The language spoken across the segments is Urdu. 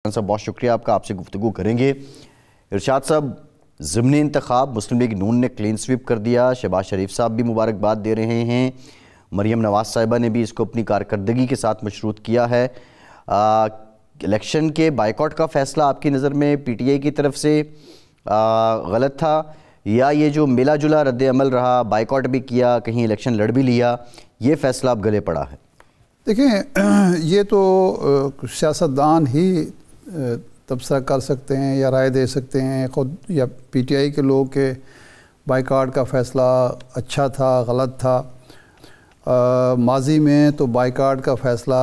صاحب بہت شکریہ آپ کا، آپ سے گفتگو کریں گے۔ ارشاد صاحب، ضمنی انتخاب مسلم لیگ نون نے کلین سویپ کر دیا، شہباز شریف صاحب بھی مبارکباد دے رہے ہیں، مریم نواز صاحبہ نے بھی اس کو اپنی کارکردگی کے ساتھ مشروط کیا ہے۔ الیکشن کے بائیکاٹ کا فیصلہ آپ کی نظر میں پی ٹی آئی کی طرف سے غلط تھا، یا یہ جو ملا جلا رد عمل رہا، بائیکاٹ بھی کیا، کہیں الیکشن لڑ بھی لیا، یہ فیصلہ اب گلے پڑا ہے؟ دیکھیں، یہ تو سیاستدان ہی تبصرہ کر سکتے ہیں یا رائے دے سکتے ہیں خود، یا پی ٹی آئی کے لوگ کہ بائیکاٹ کا فیصلہ اچھا تھا غلط تھا۔ ماضی میں تو بائیکاٹ کا فیصلہ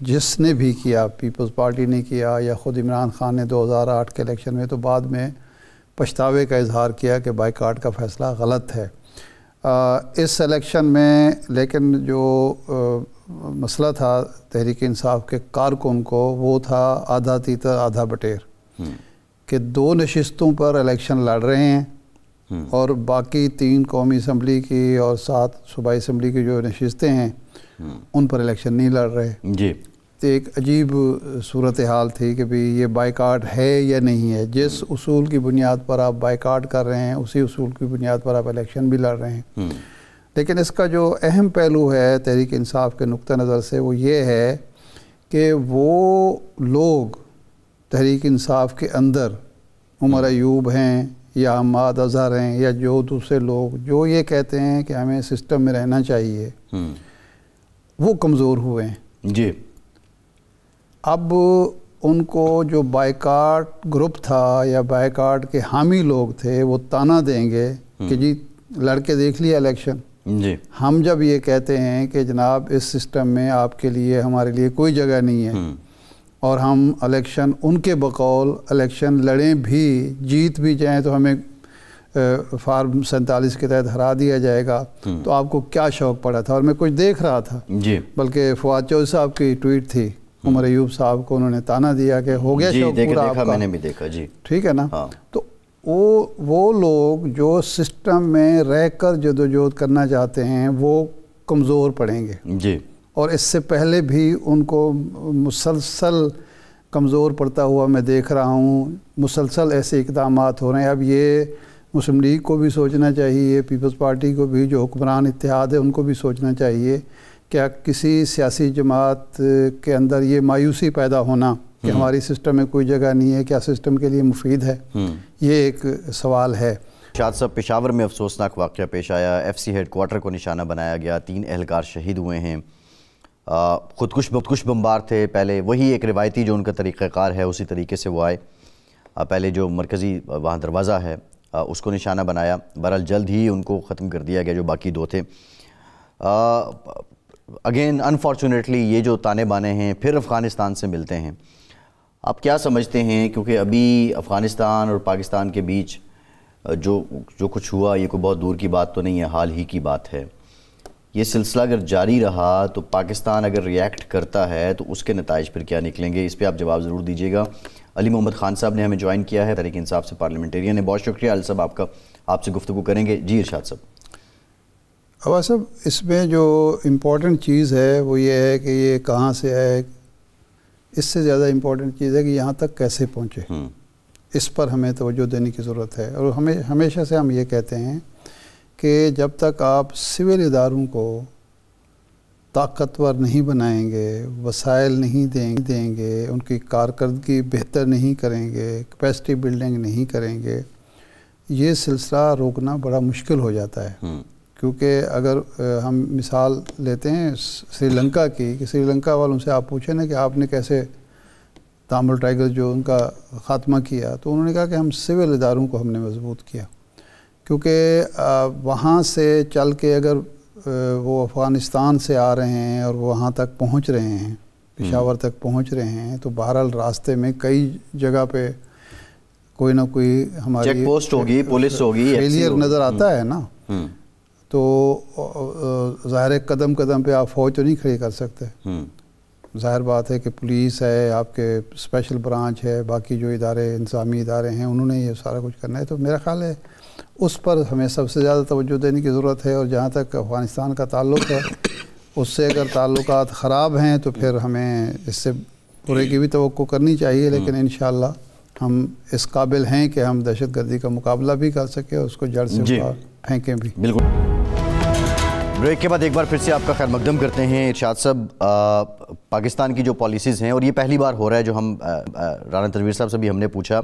جس نے بھی کیا، پیپلز پارٹی نے کیا یا خود عمران خان نے 2008 کے الیکشن میں، تو بعد میں پچھتاوے کا اظہار کیا کہ بائیکاٹ کا فیصلہ غلط ہے۔ اس الیکشن میں لیکن جو مسئلہ تھا تحریک انصاف کے کارکن کو، وہ تھا آدھا تیتر آدھا بٹیر، کہ 2 نشستوں پر الیکشن لڑ رہے ہیں اور باقی 3 قومی اسمبلی کی اور 7 صوبائی اسمبلی کی جو نشستیں ہیں ان پر الیکشن نہیں لڑ رہے جی۔ تو ایک عجیب صورتحال تھی کہ بھی یہ بائیکاٹ ہے یا نہیں ہے۔ جس اصول کی بنیاد پر آپ بائیکاٹ کر رہے ہیں، اسی اصول کی بنیاد پر آپ الیکشن بھی لڑ رہے ہیں۔ لیکن اس کا جو اہم پہلو ہے تحریک انصاف کے نقطہ نظر سے، وہ یہ ہے کہ وہ لوگ تحریک انصاف کے اندر، عمر ایوب ہیں یا حماد اظہر ہیں یا جو دوسرے لوگ جو یہ کہتے ہیں کہ ہمیں سسٹم میں رہنا چاہیے، وہ کمزور ہوئے ہیں جی۔ اب ان کو جو بائیکاٹ گروپ تھا یا بائیکاٹ کے حامی لوگ تھے، وہ تانا دیں گے کہ جی لڑکے دیکھ لیا الیکشن، جی ہم جب یہ کہتے ہیں کہ جناب اس سسٹم میں آپ کے لیے ہمارے لیے کوئی جگہ نہیں ہے، اور ہم الیکشن ان کے بقول الیکشن لڑیں بھی، جیت بھی جائیں تو ہمیں فارم 47 کے تحت ہرا دیا جائے گا، تو آپ کو کیا شوق پڑا تھا؟ اور میں کچھ دیکھ رہا تھا جی، بلکہ فواد چودھری صاحب کی ٹویٹ تھی، عمر ایوب صاحب کو انہوں نے تانا دیا کہ ہو گیا شوق پورا آپ کا، میں نے بھی دیکھا جی، ٹھیک ہے نا۔ تو وہ لوگ جو سسٹم میں رہ کر جدوجہد کرنا چاہتے ہیں، وہ کمزور پڑیں گے جی، اور اس سے پہلے بھی ان کو مسلسل کمزور پڑتا ہوا میں دیکھ رہا ہوں، مسلسل ایسے اقدامات ہو رہے ہیں۔ اب یہ مسلم لیگ کو بھی سوچنا چاہیے، پیپلز پارٹی کو بھی، جو حکمران اتحاد ہے ان کو بھی سوچنا چاہیے، کیا کسی سیاسی جماعت کے اندر یہ مایوسی پیدا ہونا کہ ہماری سسٹم میں کوئی جگہ نہیں ہے، کیا سسٹم کے لیے مفید ہے؟ یہ ایک سوال ہے۔ ارشاد صاحب، پشاور میں افسوسناک واقعہ پیش آیا، ایف سی ہیڈ کوارٹر کو نشانہ بنایا گیا، 3 اہلکار شہید ہوئے ہیں، خودکش بمبار تھے پہلے، وہی ایک روایتی جو ان کا طریقہ کار ہے اسی طریقے سے وہ آئے، پہلے جو مرکزی وہاں دروازہ ہے اس کو نشانہ بنایا، بہرحال جلد ہی ان کو ختم کر دیا گیا جو باقی 2 تھے۔ اگین انفارچونیٹلی یہ جو تانے بانے ہیں پھر افغانستان سے ملتے ہیں، آپ کیا سمجھتے ہیں؟ کیونکہ ابھی افغانستان اور پاکستان کے بیچ جو کچھ ہوا، یہ کوئی بہت دور کی بات تو نہیں ہے، حال ہی کی بات ہے۔ یہ سلسلہ اگر جاری رہا تو پاکستان اگر ریئیکٹ کرتا ہے تو اس کے نتائج پھر کیا نکلیں گے؟ اس پہ آپ جواب ضرور دیجیے گا۔ علی محمد خان صاحب نے ہمیں جوائن کیا ہے، تحریک انصاف سے پارلیمنٹیرین ہے، بہت شکریہ علی صاحب آپ کا، آپ سے گفتگو کریں گے۔ جی ارشاد صاحب۔ عباس صاحب، اس میں جو امپورٹنٹ چیز ہے وہ یہ ہے کہ یہ کہاں سے ہے، اس سے زیادہ امپورٹنٹ چیز ہے کہ یہاں تک کیسے پہنچے، اس پر ہمیں توجہ دینے کی ضرورت ہے۔ اور ہمیشہ سے ہم یہ کہتے ہیں کہ جب تک آپ سول اداروں کو طاقتور نہیں بنائیں گے، وسائل نہیں دیں گے، ان کی کارکردگی بہتر نہیں کریں گے، کیپیسٹی بلڈنگ نہیں کریں گے، یہ سلسلہ روکنا بڑا مشکل ہو جاتا ہے۔ کیونکہ اگر ہم مثال لیتے ہیں سری لنکا کی، کہ سری لنکا والوں سے آپ پوچھیں نا کہ آپ نے کیسے تامل ٹائگر جو ان کا خاتمہ کیا، تو انہوں نے کہا کہ ہم سول اداروں کو ہم نے مضبوط کیا، کیونکہ وہاں سے چل کے اگر وہ افغانستان سے آ رہے ہیں اور وہاں تک پہنچ رہے ہیں، پشاور تک پہنچ رہے ہیں، تو بہرحال راستے میں کئی جگہ پہ کوئی نہ کوئی ہماری چیک پوسٹ ہوگی، پولیس ہوگی، فیلئر نظر آتا ہے نا۔ تو ظاہر قدم قدم پہ آپ فوج تو نہیں کھڑی کر سکتے، ظاہر بات ہے کہ پولیس ہے، آپ کے اسپیشل برانچ ہے، باقی جو ادارے انتظامی ادارے ہیں، انہوں نے یہ سارا کچھ کرنا ہے۔ تو میرا خیال ہے اس پر ہمیں سب سے زیادہ توجہ دینے کی ضرورت ہے، اور جہاں تک افغانستان کا تعلق ہے اس سے اگر تعلقات خراب ہیں تو پھر ہمیں اس سے برے کی بھی توقع کرنی چاہیے، لیکن انشاءاللہ ہم اس قابل ہیں کہ ہم دہشت گردی کا مقابلہ بھی کر سکیں اور اس کو جڑ سے پھینکیں بھی۔ بالکل۔ بریک کے بعد ایک بار پھر سے آپ کا خیر مقدم کرتے ہیں ارشاد صاحب۔ پاکستان کی جو پالیسیز ہیں، اور یہ پہلی بار ہو رہا ہے جو ہم رانا تنویر صاحب سے بھی ہم نے پوچھا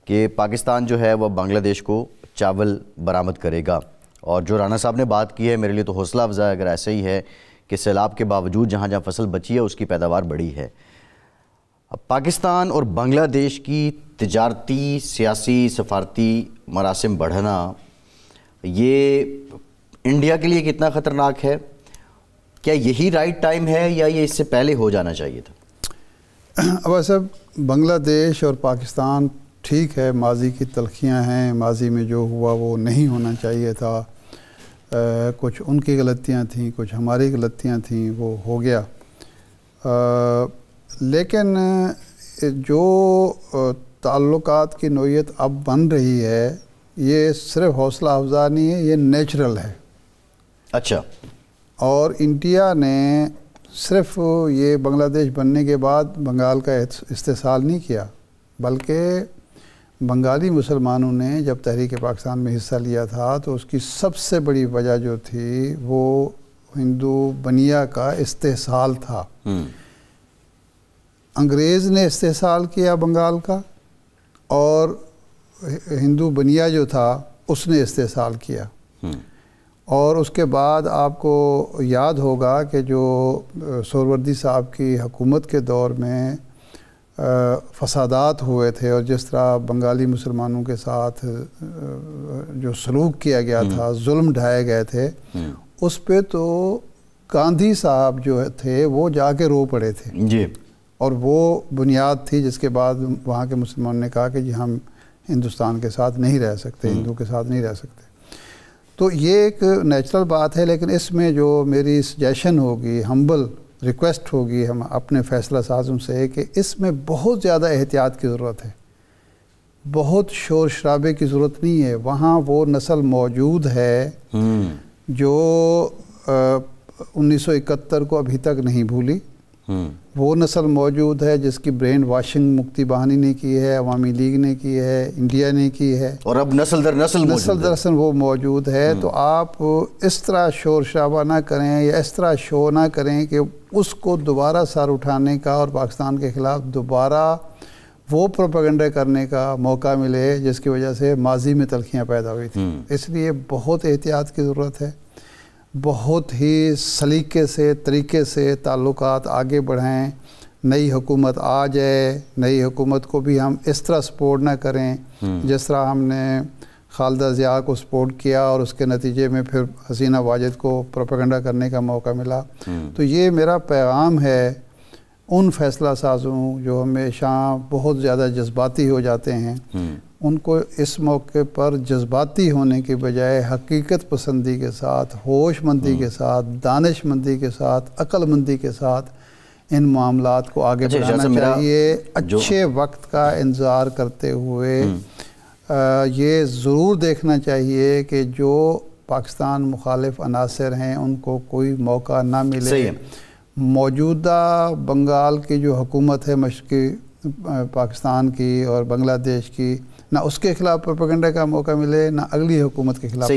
کہ پاکستان جو ہے وہ بنگلہ دیش کو چاول برآمد کرے گا، اور جو رانا صاحب نے بات کی ہے میرے لیے تو حوصلہ افزا ہے، اگر ایسا ہی ہے کہ سیلاب کے باوجود جہاں جہاں فصل بچی ہے اس کی پیداوار بڑھی ہے۔ پاکستان اور بنگلہ دیش کی تجارتی، سیاسی، سفارتی مراسم بڑھنا، یہ انڈیا کے لیے کتنا خطرناک ہے؟ کیا یہی رائٹ ٹائم ہے یا یہ اس سے پہلے ہو جانا چاہیے تھا؟ اب صاحب بنگلہ دیش اور پاکستان ٹھیک ہے، ماضی کی تلخیاں ہیں، ماضی میں جو ہوا وہ نہیں ہونا چاہیے تھا، کچھ ان کی غلطیاں تھیں، کچھ ہماری غلطیاں تھیں، وہ ہو گیا۔ لیکن جو تعلقات کی نوعیت اب بن رہی ہے یہ صرف حوصلہ افزا نہیں ہے، یہ نیچرل ہے۔ اچھا۔ اور انڈیا نے صرف یہ بنگلہ دیش بننے کے بعد بنگال کا استحصال نہیں کیا، بلکہ بنگالی مسلمانوں نے جب تحریک پاکستان میں حصہ لیا تھا تو اس کی سب سے بڑی وجہ جو تھی وہ ہندو بنیا کا استحصال تھا۔ انگریز نے استحصال کیا بنگال کا، اور ہندو بنیا جو تھا اس نے استحصال کیا۔ اور اس کے بعد آپ کو یاد ہوگا کہ جو سہروردی صاحب کی حکومت کے دور میں فسادات ہوئے تھے، اور جس طرح بنگالی مسلمانوں کے ساتھ جو سلوک کیا گیا تھا، ظلم ڈھائے گئے تھے، اس پہ تو گاندھی صاحب جو تھے وہ جا کے رو پڑے تھے جی، اور وہ بنیاد تھی جس کے بعد وہاں کے مسلمانوں نے کہا کہ جی ہم ہندوستان کے ساتھ نہیں رہ سکتے، ہندو کے ساتھ نہیں رہ سکتے۔ تو یہ ایک نیچرل بات ہے، لیکن اس میں جو میری سجیشن ہوگی، ہمبل ریکویسٹ ہوگی ہم اپنے فیصلہ سازوں سے، کہ اس میں بہت زیادہ احتیاط کی ضرورت ہے، بہت شور شرابے کی ضرورت نہیں ہے۔ وہاں وہ نسل موجود ہے جو 1971 کو ابھی تک نہیں بھولی، وہ نسل موجود ہے جس کی برین واشنگ مکتی بہانی نے کی ہے، عوامی لیگ نے کی ہے، انڈیا نے کی ہے، اور اب نسل در نسل وہ موجود ہے۔ تو آپ اس طرح شور شرابہ نہ کریں یا اس طرح شو نہ کریں کہ اس کو دوبارہ سر اٹھانے کا اور پاکستان کے خلاف دوبارہ وہ پروپیگنڈا کرنے کا موقع ملے جس کی وجہ سے ماضی میں تلخیاں پیدا ہوئی تھیں۔ اس لیے بہت احتیاط کی ضرورت ہے، بہت ہی سلیقے سے، طریقے سے تعلقات آگے بڑھائیں۔ نئی حکومت آ جائے، نئی حکومت کو بھی ہم اس طرح سپورٹ نہ کریں جس طرح ہم نے خالدہ ضیاء کو سپورٹ کیا اور اس کے نتیجے میں پھر حسینہ واجد کو پروپیگنڈا کرنے کا موقع ملا۔ تو یہ میرا پیغام ہے ان فیصلہ سازوں جو ہمیشہ بہت زیادہ جذباتی ہو جاتے ہیں، ان کو اس موقع پر جذباتی ہونے کے بجائے حقیقت پسندی کے ساتھ، ہوش مندی کے ساتھ، دانش مندی کے ساتھ، عقل مندی کے ساتھ ان معاملات کو آگے بڑھانا چاہیے، اچھے وقت کا انتظار کرتے ہوئے۔ یہ ضرور دیکھنا چاہیے کہ جو پاکستان مخالف عناصر ہیں ان کو کوئی موقع نہ ملے۔ موجودہ بنگال کی جو حکومت ہے مشرقی پاکستان کی اور بنگلہ دیش کی، نہ اس کے خلاف پروپیگنڈا کا موقع ملے، نہ اگلی حکومت کے خلاف۔